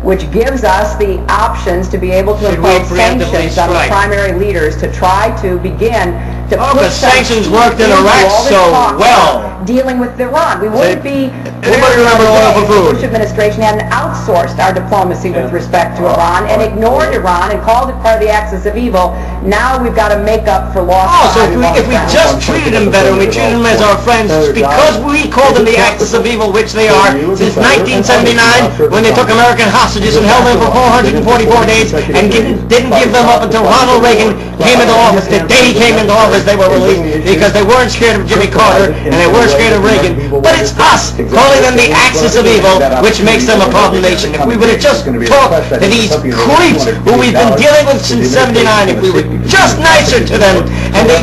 which gives us the options to be able to Should we impose preemptively sanctions on the strike? primary leaders to try to begin to Oh, put but sanctions some worked in into Iraq all this so talk well. about dealing with Iran. We wouldn't be... Anybody remember oil for The food? Bush administration hadn't outsourced our diplomacy with respect to Iran and ignored Iran and called it part of the axis of evil. Now we've got to make up for lost Oh, so time. if we just treated them better, we treated them as our friends, because we called them the axis of evil, which they are, since 1979, when they took American hostages and held them for 444 days and didn't give them up until Ronald Reagan came into office. The day he came into office, they were released because they weren't scared of Jimmy Carter and they weren't scared of Reagan. But it's us calling them the axis of evil, which makes them a problem nation. If we would have just talked to these creeps who we've been dealing with since '79, if we were just nicer to them, and they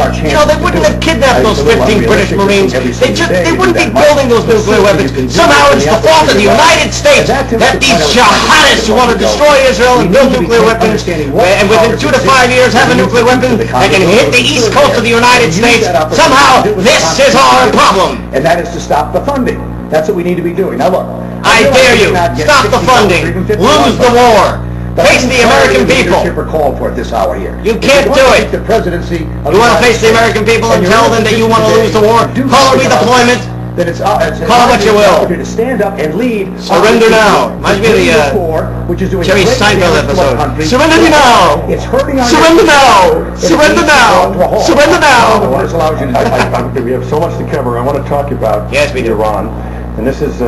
wouldn't have kidnapped those 15 British Marines. They wouldn't be building those nuclear weapons. Somehow it's the fault of the United States that these jihadists who want to destroy Israel and build nuclear weapons, and within 2 to 5 years have a nuclear weapon that can hit the east coast of the United States. Somehow this is our problem. And that is to stop the funding. That's what we need to be doing. Now look. I dare you. Stop the funding. Lose the war. Face the American people. Are called for at this hour here. You can't do it. The presidency. You want to face the American people and tell them that you want to lose the war? Call it redeployment. Then it's Call it what you will. to stand up and lead. Surrender now. Reminds me of which is doing Jerry great Seinfeld damage to our episode. country. Surrender now. It's hurting our Surrender now. It Surrender needs to now. go to a halt. Surrender now. This allows you to We have so much to cover. I want to talk about Yes, we do. Iran, and this is.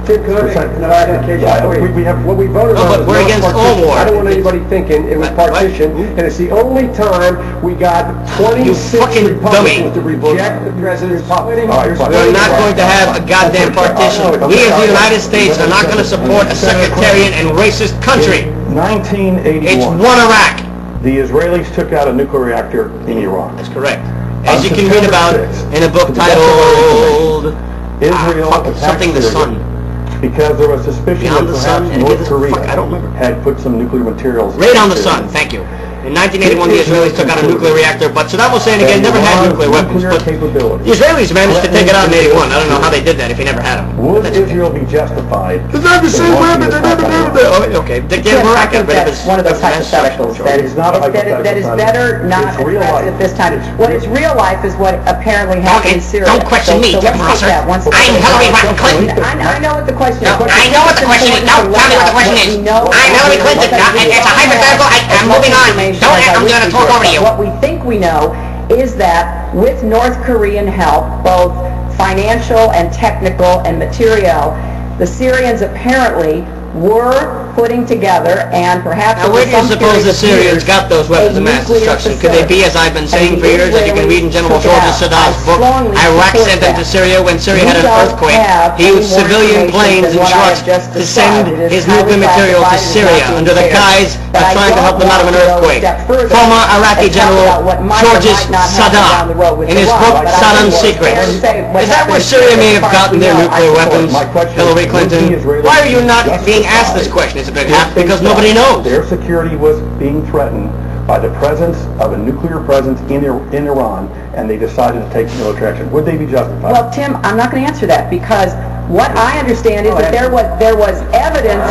Tim, can I make an clarification? We have What we voted No, on but was we're not against all partition. war. I don't want anybody thinking it was What? partition, and it's the only time we got 26 fucking Republicans dummy. to reject the president's splitting. We're not going to have a goddamn partition. We as the United States are not going to support a sectarian and racist country. 1981. It's one Iraq. The Israelis took out a nuclear reactor in Iran. That's correct. As you can September read about 6th, in a book to the best of our titled Israel attacked something the Syria Sun. because there was suspicion Beyond that the Sun perhaps and North Against- Korea fuck, I don't remember. had put some nuclear materials. Right on the in Sun, Syria. thank you. In 1981, the Israelis took out a nuclear reactor, but Saddam Hussein again never had nuclear weapons. But the capability. Israelis managed to take it out in '81. I don't know how they did that if he never had them. Would Israel be justified? It's not the same in launching weapon. an attack on Iran? Oh, okay. They Tim, can't I Iraq think got rid of that's one of those hypotheticals that is It's not a hypothetical, that is Sonny. better not It's real addressed life. at this time. What is real life is what apparently happened in Syria. Don't question me, so Tim let's Rosser. take that one step I'm at a Hillary time. Rodham Clinton. I know what the question is. No, I know what the question is. No, tell me what the question is. I'm Hillary Clinton. It's a hypothetical. I'm moving on. I'm going to talk over to you. What we think we know is that with North Korean help, both financial and technical and material, the Syrians apparently were putting together and perhaps Now, where do you over some suppose period the of Syrians years, got those weapons a of mass nuclear destruction? Could they be, as I've been saying for years, as you can read in General George Saddam's book, Iraq sent them to Syria when Syria had an earthquake. He used civilian planes and trucks to send his nuclear material to Syria under the guise of trying to help them out of an earthquake. Former Iraqi General Georges Saddam, in his book Saddam's Secrets. Is that where Syria may have gotten their nuclear weapons, Hillary Clinton? Why are you not being asked this question? Is it because nobody knows? Their security was being threatened by the presence of a nuclear presence in Iran, and they decided to take military action. Would they be justified? Well, Tim, I'm not going to answer that because what I understand is that there was evidence.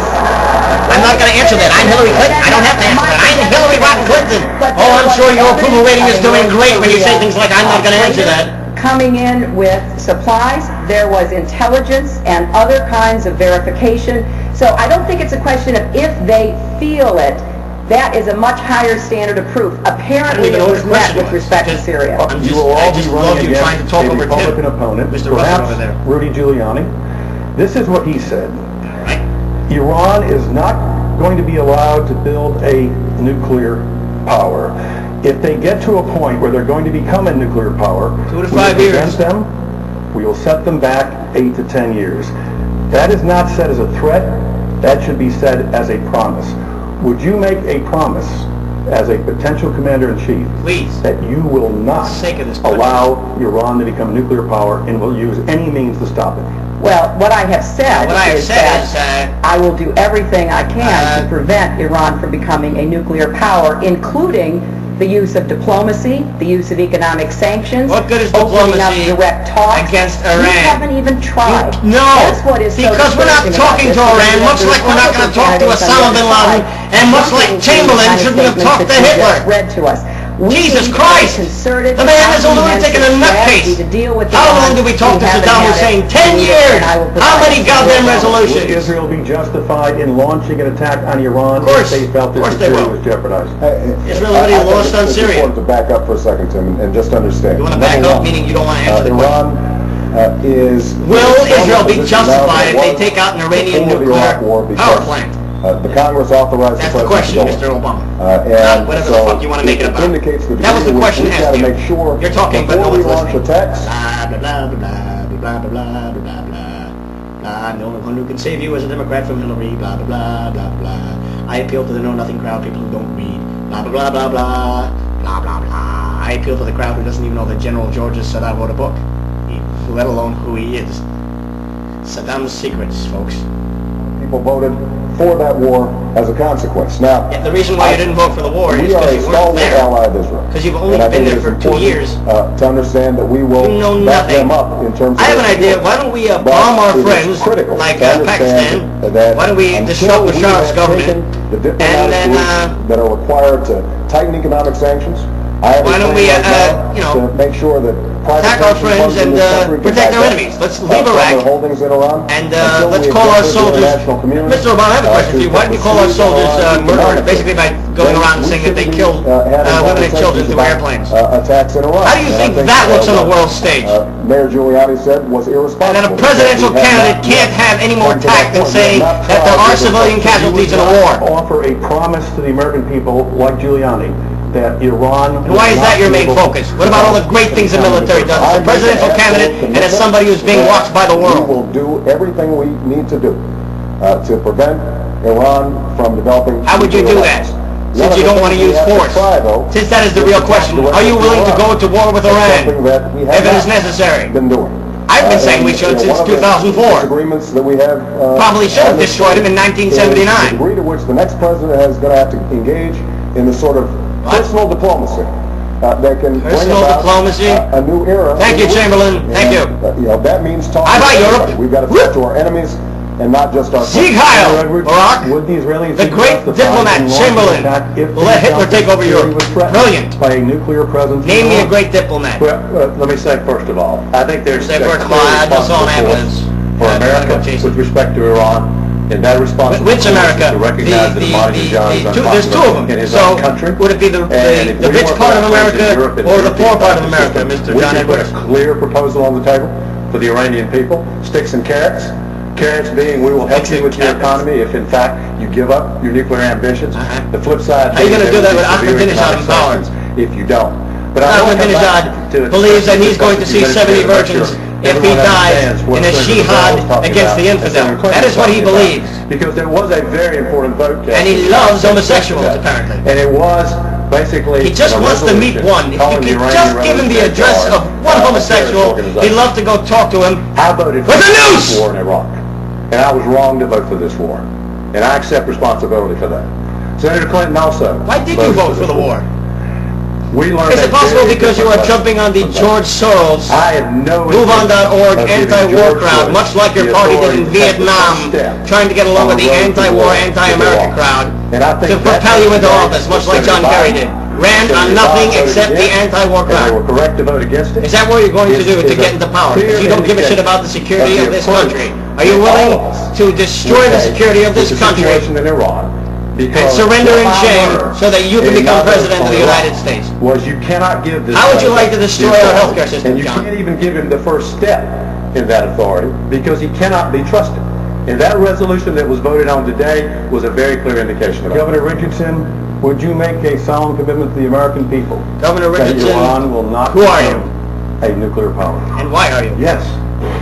I'm not going to answer that. I'm Hillary Clinton. I don't have to answer that. I'm Hillary Rodham Clinton. Oh, I'm sure your approval rating is doing great when you say things like, I'm not going to answer that. Coming in with supplies, there was intelligence and other kinds of verification. So I don't think it's a question of if they feel it. That is a much higher standard of proof. Apparently, it was met with respect to Syria. You will all be running against a Republican opponent, Mr. Russell perhaps over there. Rudy Giuliani. This is what he said. Iran is not going to be allowed to build a nuclear power. If they get to a point where they're going to become a nuclear power, 2 to we 5 will years. prevent them. We will set them back 8 to 10 years. That is not said as a threat. That should be said as a promise. Would you make a promise as a potential commander-in-chief Please. that you will not For the sake of this country. allow Iran to become a nuclear power and will use any means to stop it? Well, what I have said is that I will do everything I can to prevent Iran from becoming a nuclear power, including the use of diplomacy, the use of economic sanctions. What good is opening up diplomacy direct talks against You Iran? haven't even tried. No, That's what is so because we're not discouraging about talking this, to because Iran, you have much the like we're not going to talk to Republican Osama bin Laden, candidates and much like on the side, Chamberlain jumping to shouldn't have the talked to statements that you Hitler. just read to us. We Jesus need Christ! a concerted, The man is a lunatic and a strategy nutcase. to deal with How Iran. long did we talk to haven't Saddam had Hussein? it. 10 years! And I will How provide many it. goddamn Would resolutions? Israel be justified in launching an attack on Iran Of course. if they felt their Of course they security will. was jeopardized? Israel already lost on I Syria. just wanted to back up for a second, Tim, and just understand. You want to back Number up, one, meaning you don't want to answer the question. Iran is... Will Israel be now justified if they was take out an Iranian before the Iraq nuclear war power because, plant? The Congress authorized That's the the president question, to go. Mr. Obama. And whatever so the fuck you want to make it about. indicates the That was the degree to which question we've asked got to you. make sure You're talking, but no before we one's launch listening. attacks, Blah, blah, blah, blah, blah, blah, blah, blah, blah, blah. The only one who can save you is a Democrat from Hillary, blah, blah, blah, blah, blah. I appeal to the know-nothing crowd, people who don't read, blah, blah, blah, blah, blah, blah, blah, blah. I appeal to the crowd who doesn't even know that General George Saddam wrote a book, let alone who he is. Saddam's Secrets, folks. people voted for that war as a consequence. Now, Yeah, the reason why you didn't vote for the war is we are because a you weren't stalwart there. ally of Israel. 'Cause you've only And I been think there it's for 2 important, years. to understand that we will You know back nothing. them up in terms of... I have an their idea. support. Why don't we But bomb our it is friends critical like to understand Pakistan? that Why don't we until disrupt we Bashar's have government? taken the diplomatic And then, routes that are required to tighten economic sanctions. I have a Why don't plan we, right now you know, to make sure that private attack our pension friends funds in and this country can protect our divest, enemies. Let's leave from Iraq. their holdings in Iran And until let's we call our endeavor the soldiers... international community, Mr. Obama, I have a question for you. Why don't you call our pursue soldiers Iran murderers, economically. basically by going Then around we saying that they shouldn't killed be, having women and children conversations through about, airplanes? Attacks in Iran. How do you And I think that looks on the world stage? Mayor Giuliani said was irresponsible. And then a presidential because we have candidate not can't yet have any more come to that tact than point. We have saying not that there tried are to civilian reverse casualties in a You war. would not offer a promise to the American people, like Giuliani, that Iran... And why is that your main focus? What about all the great things the military does? As a presidential candidate and as somebody who's being watched by the We world. will do everything we need to do to prevent Iran from developing... How would you do nuclear that? weapons. Since One you of don't the want to things use we have force. try, though, Since that is the is real to question, attack are you willing to go to war with That's something Iran that we have if it is not necessary? been doing. I've been saying we should since One of the 2004. disagreements that we have... Probably should have on this destroyed him in is 1979. The degree to which the next president is going to have to engage in the sort of What? personal diplomacy that can bring Personal about diplomacy? a new era. Thank you, in the world. Chamberlain. Thank you. That means talking How about to Europe? everybody. We've got to Whoop. talk to our enemies and not just our Sieg friends. Heil, Edwards, Barack. would the Israelis The be great justified diplomat, in launching Chamberlain, an attack if who let they Hitler felt take over security Europe? was threatened Brilliant. by a nuclear presence in Name me a Iran? great diplomat. Well, let me say first of all, I think there's Say a first of clear all, I just saw an responsibility ambulance. for Yeah, America gotta go, Jason. with respect to Iran, and that responsibility Which America? is to recognize that Ahmadinejad is There's two of unpopular in them. his So own country. would it be the And if we rich work part with of our friends in America Europe and or the European poor part of fascist America, system, Mr. we John should put Edwards? a clear proposal on the table for the Iranian people, sticks and carrots. Carrots being, we will help Sticks you and with your carrots. economy if in fact you give up your nuclear ambitions. Uh-huh. The flip side... How are you being gonna do there that will with be severe Ahmadinejad in economic power? sanctions if you don't. But I wanna come back Ahmadinejad to believes that he's going to see because 70 I'm not virgins sure if he everyone dies understands what in a Senator jihad Bell was talking against about the and infidel. Senator Clinton That is what he was talking believes. about. Because there was a very important vote cast. And he loves homosexuals, apparently. And it was basically... He just a wants to meet resolution one. If calling you the could Iranian just give him the Revolutionary address Guard, of one a homosexual, terrorist he'd organization. love to go talk to him. I voted With for the this noose! war in Iraq, and I was wrong to vote for this war, and I accept responsibility for that. Senator Clinton also. Why did you voted vote for this the war? We learned Is it a possible very because you are different jumping on the lesson. George Soros I had no MoveOn.org intention of giving anti-war George crowd, Bush much like your the party did authority in to take the Vietnam, first step trying to get along on with the the road to anti-war, war anti-American with crowd And I think to that propel you into message office, much like Senator John Kerry Biden, did. Ran on Senator nothing Biden voted except the against, anti-war and they were crowd. correct to vote against it. Is that what you're going to do to Is get a into power? clear Because you don't give a shit indication about the security of of the this approach country. Are you that willing all of us to destroy the take security of this with the country situation in Iran? and Because surrender in what I shame learned so that you can in become not president of the voting United for States? was you cannot give this... How would you like to president destroy the our authority, healthcare system, and you John? can't even give him the first step in that authority because he cannot be trusted. And that resolution that was voted on today was a very clear indication of that. Governor Richardson, would you make a solemn commitment to the American people Governor that Iran Richardson, will not who are you? become a nuclear power? And why are you? Yes,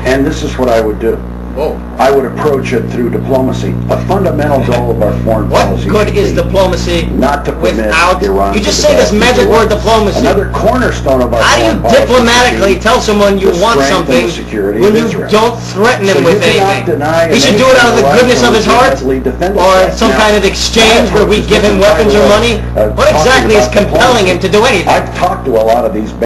and this is what I would do. Whoa. I would approach it through diplomacy. A fundamental goal of our foreign What policy good should is be diplomacy not to permit without... Iran You to just say this develop magic nuclear word weapons. diplomacy. Another cornerstone of our How do you foreign policy diplomatically should be tell someone you to want strengthen something the security when of you Israel. don't threaten him So with you cannot anything? deny He should do it out of the right goodness to of his heart? legitimately defend Or itself. some Now, kind of exchange where we give him weapons or money? What exactly is compelling him to do anything? I've talked to a lot of these